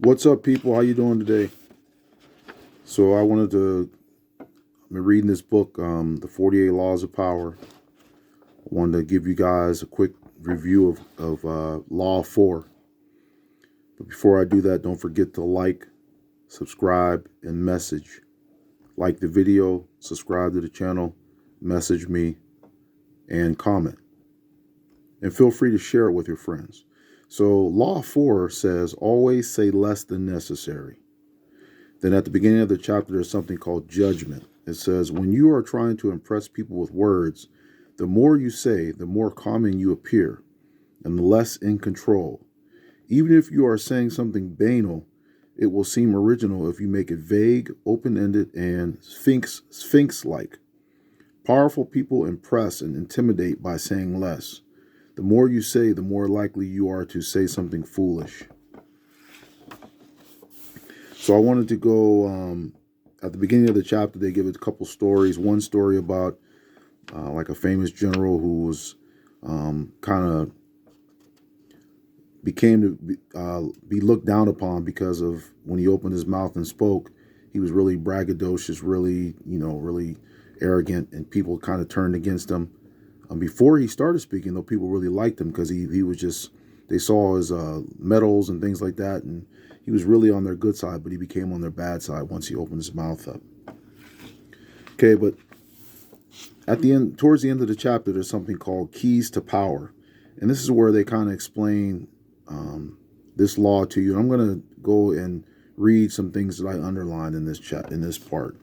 What's up, people? How you doing today? So I've been reading this book, The 48 Laws of Power. I wanted to give you guys a quick review of Law 4. But before I do that, don't forget to like, subscribe, and message. Like the video, subscribe to the channel, message me, and comment. And feel free to share it with your friends. So Law 4 says, always say less than necessary. Then at the beginning of the chapter, there's something called judgment. It says, when you are trying to impress people with words, the more you say, the more common you appear, and the less in control. Even if you are saying something banal, it will seem original if you make it vague, open-ended, and sphinx-like. Powerful people impress and intimidate by saying less. The more you say, the more likely you are to say something foolish. So I wanted to go, at the beginning of the chapter, they give a couple stories. One story about like a famous general who was kind of became to be looked down upon because of when he opened his mouth and spoke, he was really braggadocious, really arrogant, and people kind of turned against him. Before he started speaking, though, people really liked him because he was just, they saw his medals and things like that, and he was really on their good side, but he became on their bad side once he opened his mouth up. Okay, but at the end, towards the end of the chapter, there's something called keys to power, and this is where they kind of explain this law to you. And I'm going to go and read some things that I underlined in this part.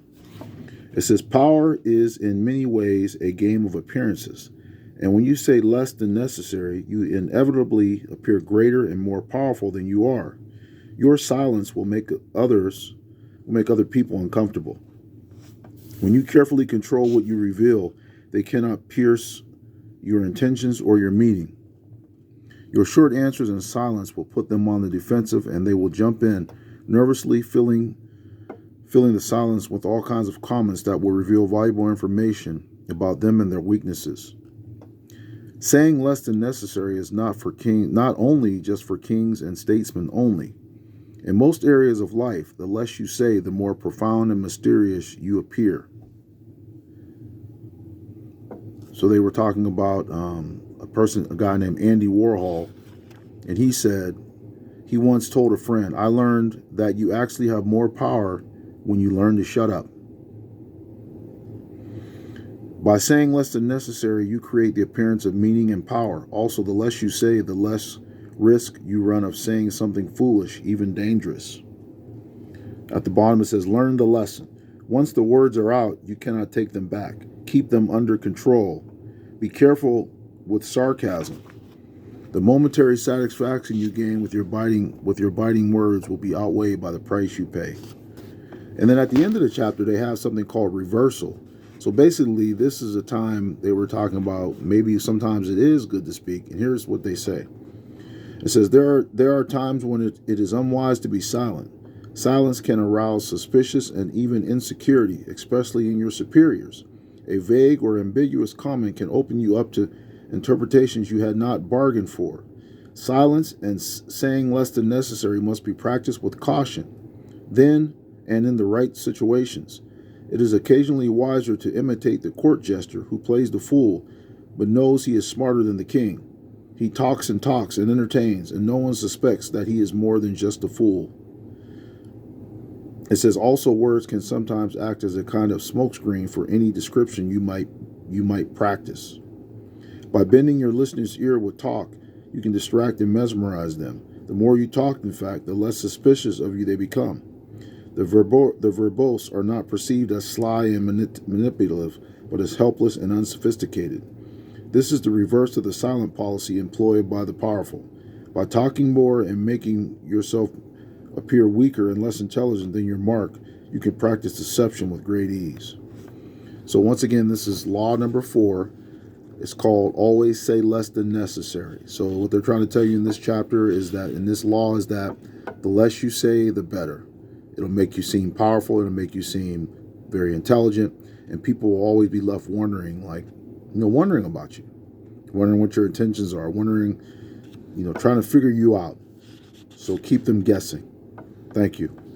It says, power is in many ways a game of appearances. And when you say less than necessary, you inevitably appear greater and more powerful than you are. Your silence will make other people uncomfortable. When you carefully control what you reveal, they cannot pierce your intentions or your meaning. Your short answers and silence will put them on the defensive, and they will jump in, nervously filling the silence with all kinds of comments that will reveal valuable information about them and their weaknesses. Saying less than necessary is not only just for kings and statesmen only. In most areas of life, the less you say, the more profound and mysterious you appear. So they were talking about a guy named Andy Warhol, and he said he once told a friend, I learned that you actually have more power when you learn to shut up. By saying less than necessary, you create the appearance of meaning and power. Also, the less you say, the less risk you run of saying something foolish, even dangerous. At the bottom it says, learn the lesson. Once the words are out, you cannot take them back. Keep them under control. Be careful with sarcasm. The momentary satisfaction you gain with your biting words will be outweighed by the price you pay. And then at the end of the chapter, they have something called reversal. So basically, this is a time they were talking about maybe sometimes it is good to speak. And here's what they say. It says, there are times when it is unwise to be silent. Silence can arouse suspicion and even insecurity, especially in your superiors. A vague or ambiguous comment can open you up to interpretations you had not bargained for. Silence and saying less than necessary must be practiced with caution, then and in the right situations. It is occasionally wiser to imitate the court jester who plays the fool, but knows he is smarter than the king. He talks and entertains, and no one suspects that he is more than just a fool. It says also words can sometimes act as a kind of smokescreen for any description you might practice. By bending your listener's ear with talk, you can distract and mesmerize them. The more you talk, in fact, the less suspicious of you they become. The verbose are not perceived as sly and manipulative, but as helpless and unsophisticated. This is the reverse of the silent policy employed by the powerful. By talking more and making yourself appear weaker and less intelligent than your mark, you can practice deception with great ease. So once again, this is law number 4. It's called always say less than necessary. So what they're trying to tell you in this chapter is that in this law is that the less you say, the better. It'll make you seem powerful. It'll make you seem very intelligent. And people will always be left wondering, wondering about you, wondering what your intentions are, wondering, trying to figure you out. So keep them guessing. Thank you.